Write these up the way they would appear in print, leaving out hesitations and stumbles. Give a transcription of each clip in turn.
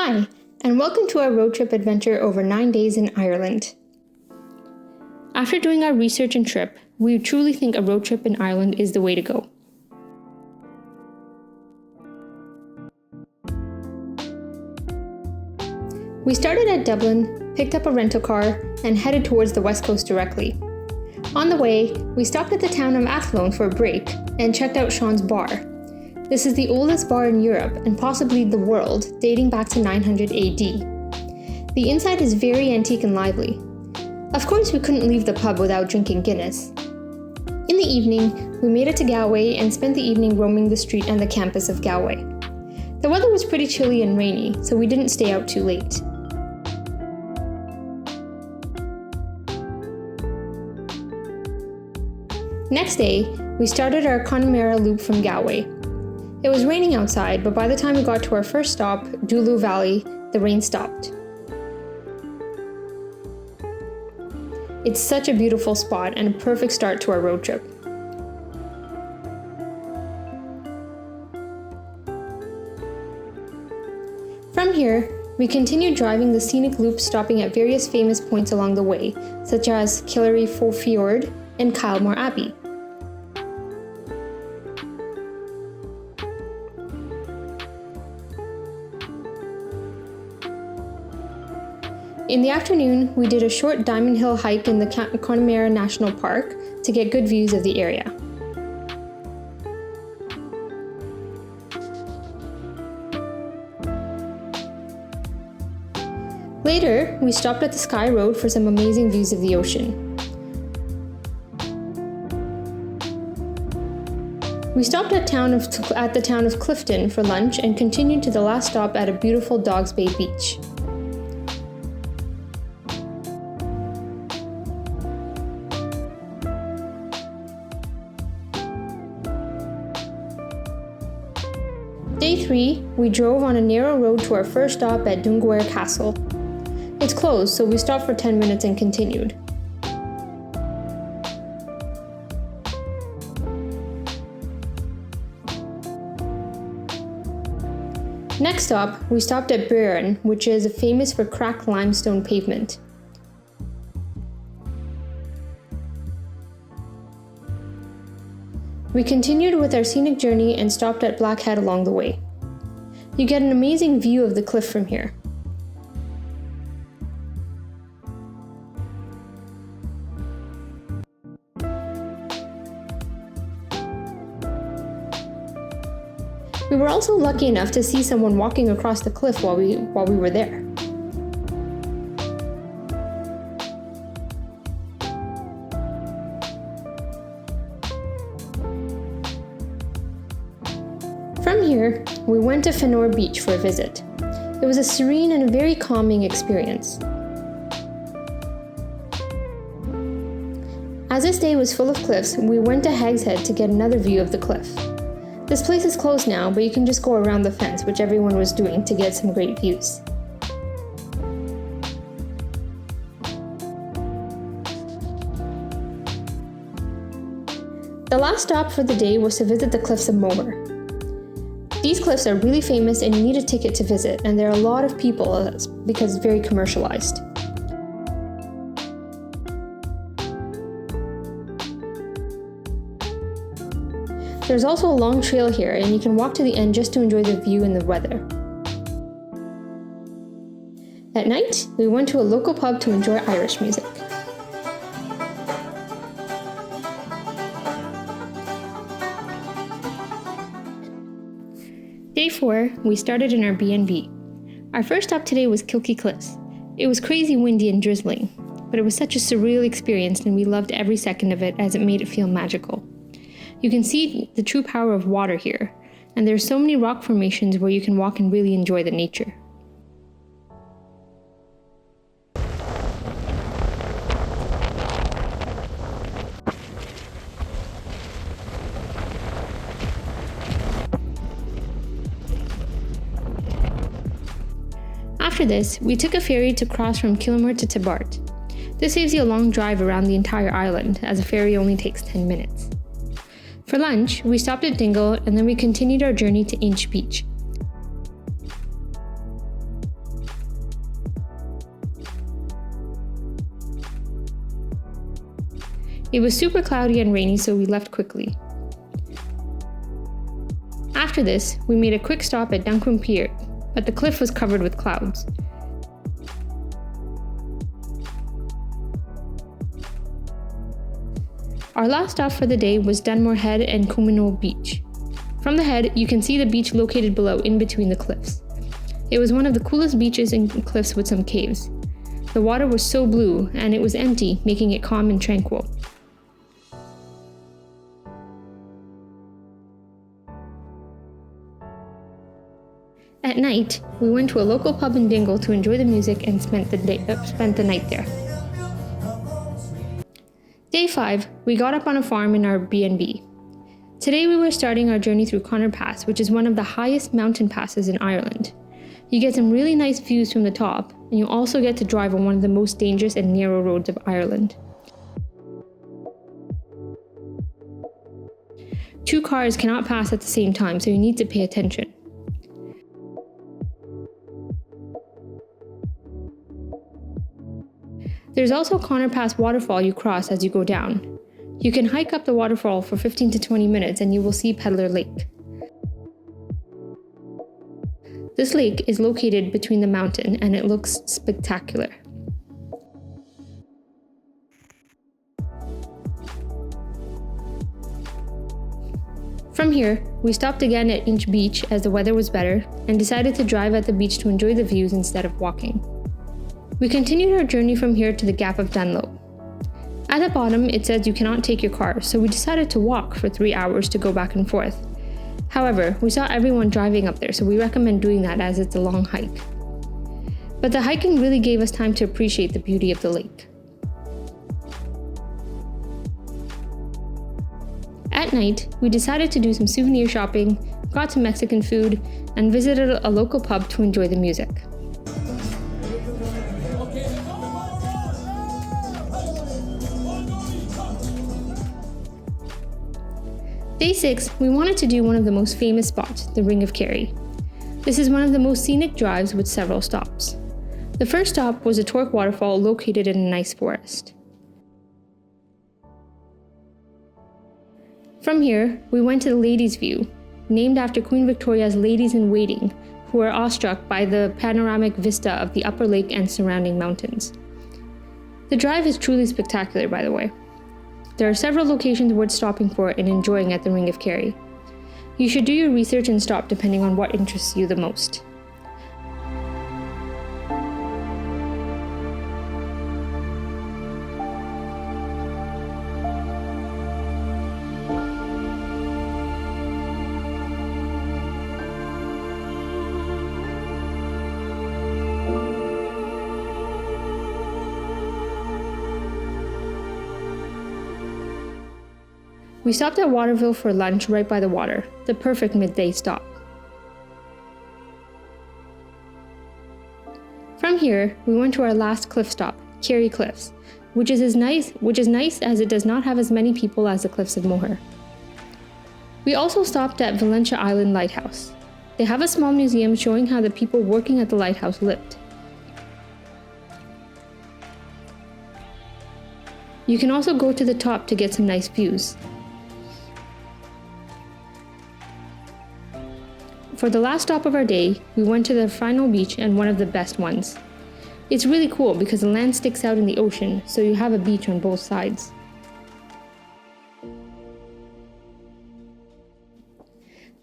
Hi, and welcome to our road trip adventure over 9 days in Ireland. After doing our research and trip, we truly think a road trip in Ireland is the way to go. We started at Dublin, picked up a rental car, and headed towards the west coast directly. On the way, we stopped at the town of Athlone for a break and checked out Sean's Bar. This is the oldest bar in Europe and possibly the world, dating back to 900 AD. The inside is very antique and lively. Of course, we couldn't leave the pub without drinking Guinness. In the evening, we made it to Galway and spent the evening roaming the street and the campus of Galway. The weather was pretty chilly and rainy, so we didn't stay out too late. Next day, we started our Connemara loop from Galway. It was raining outside, but by the time we got to our first stop, Dunloe Valley, the rain stopped. It's such a beautiful spot and a perfect start to our road trip. From here, we continued driving the scenic loop, stopping at various famous points along the way, such as Killarney Fjord and Kilmore Abbey. In the afternoon, we did a short Diamond Hill hike in the Connemara National Park to get good views of the area. Later, we stopped at the Sky Road for some amazing views of the ocean. We stopped at the town of Clifton for lunch and continued to the last stop at a beautiful Dogs Bay beach. Day 3, we drove on a narrow road to our first stop at Dingle Castle. It's closed, so we stopped for 10 minutes and continued. Next stop, we stopped at Burren, which is famous for cracked limestone pavement. We continued with our scenic journey and stopped at Blackhead along the way. You get an amazing view of the cliff from here. We were also lucky enough to see someone walking across the cliff while we were there. From here, we went to Coumeenoole Beach for a visit. It was a serene and a very calming experience. As this day was full of cliffs, we went to Hag's Head to get another view of the cliff. This place is closed now, but you can just go around the fence, which everyone was doing, to get some great views. The last stop for the day was to visit the Cliffs of Moher. These cliffs are really famous and you need a ticket to visit, and there are a lot of people because it's very commercialized. There's also a long trail here, and you can walk to the end just to enjoy the view and the weather. At night, we went to a local pub to enjoy Irish music. Day 4, we started in our B&B. Our first stop today was Kilkee Cliffs. It was crazy windy and drizzling, but it was such a surreal experience and we loved every second of it as it made it feel magical. You can see the true power of water here, and there are so many rock formations where you can walk and really enjoy the nature. After this, we took a ferry to cross from Killarney to Tabart. This saves you a long drive around the entire island, as a ferry only takes 10 minutes. For lunch, we stopped at Dingle and then we continued our journey to Inch Beach. It was super cloudy and rainy, so we left quickly. After this, we made a quick stop at Dunloe Pier, but the cliff was covered with clouds. Our last stop for the day was Dunmore Head and Coumeenoole Beach. From the head, you can see the beach located below in between the cliffs. It was one of the coolest beaches and cliffs with some caves. The water was so blue, and it was empty, making it calm and tranquil. At night, we went to a local pub in Dingle to enjoy the music and spent the night there. Day 5, we got up on a farm in our B&B. Today we were starting our journey through Conor Pass, which is one of the highest mountain passes in Ireland. You get some really nice views from the top, and you also get to drive on one of the most dangerous and narrow roads of Ireland. 2 cars cannot pass at the same time, so you need to pay attention. There's also Conor Pass waterfall you cross as you go down. You can hike up the waterfall for 15 to 20 minutes and you will see Peddler Lake. This lake is located between the mountain and it looks spectacular. From here, we stopped again at Inch Beach as the weather was better and decided to drive at the beach to enjoy the views instead of walking. We continued our journey from here to the Gap of Dunloe. At the bottom, it says you cannot take your car, so we decided to walk for 3 hours to go back and forth. However, we saw everyone driving up there, so we recommend doing that as it's a long hike. But the hiking really gave us time to appreciate the beauty of the lake. At night, we decided to do some souvenir shopping, got some Mexican food, and visited a local pub to enjoy the music. Day 6, we wanted to do one of the most famous spots, the Ring of Kerry. This is one of the most scenic drives with several stops. The first stop was a Torque waterfall located in a nice forest. From here, we went to the Ladies' View, named after Queen Victoria's ladies-in-waiting, who were awestruck by the panoramic vista of the upper lake and surrounding mountains. The drive is truly spectacular, by the way. There are several locations worth stopping for and enjoying at the Ring of Kerry. You should do your research and stop depending on what interests you the most. We stopped at Waterville for lunch right by the water, the perfect midday stop. From here, we went to our last cliff stop, Kerry Cliffs, which is nice as it does not have as many people as the Cliffs of Moher. We also stopped at Valentia Island Lighthouse. They have a small museum showing how the people working at the lighthouse lived. You can also go to the top to get some nice views. For the last stop of our day, we went to the final beach and one of the best ones. It's really cool because the land sticks out in the ocean, so you have a beach on both sides.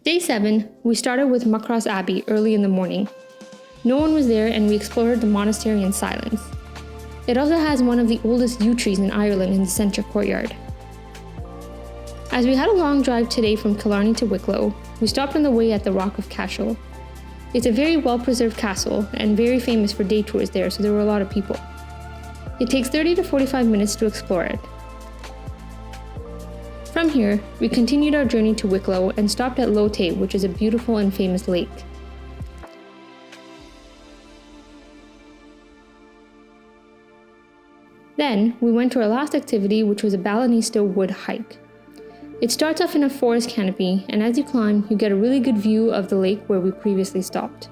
Day 7, we started with Muckross Abbey early in the morning. No one was there and we explored the monastery in silence. It also has one of the oldest yew trees in Ireland in the centre courtyard. As we had a long drive today from Killarney to Wicklow, we stopped on the way at the Rock of Cashel. It's a very well-preserved castle and very famous for day tours there, so there were a lot of people. It takes 30 to 45 minutes to explore it. From here, we continued our journey to Wicklow and stopped at Lough Tay, which is a beautiful and famous lake. Then, we went to our last activity, which was a Ballinista Wood hike. It starts off in a forest canopy, and as you climb, you get a really good view of the lake where we previously stopped.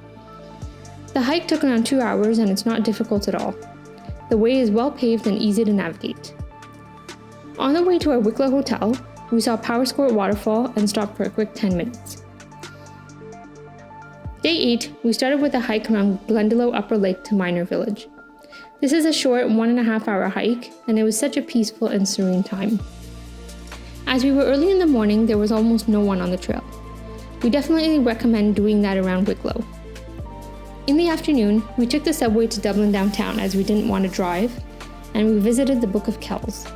The hike took around 2 hours and it's not difficult at all. The way is well paved and easy to navigate. On the way to our Wicklow hotel, we saw Powerscourt waterfall and stopped for a quick 10 minutes. Day 8, we started with a hike around Glendalough Upper Lake to Minor Village. This is a short 1.5 hour hike, and it was such a peaceful and serene time. As we were early in the morning, there was almost no one on the trail. We definitely recommend doing that around Wicklow. In the afternoon, we took the subway to Dublin downtown as we didn't want to drive, and we visited the Book of Kells.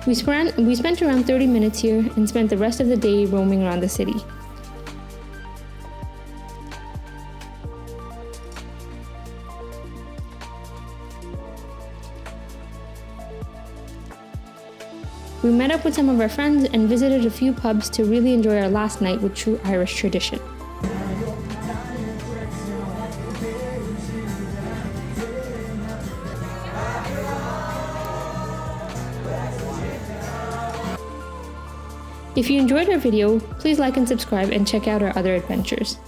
We spent around 30 minutes here and spent the rest of the day roaming around the city. We met up with some of our friends and visited a few pubs to really enjoy our last night with true Irish tradition. If you enjoyed our video, please like and subscribe and check out our other adventures.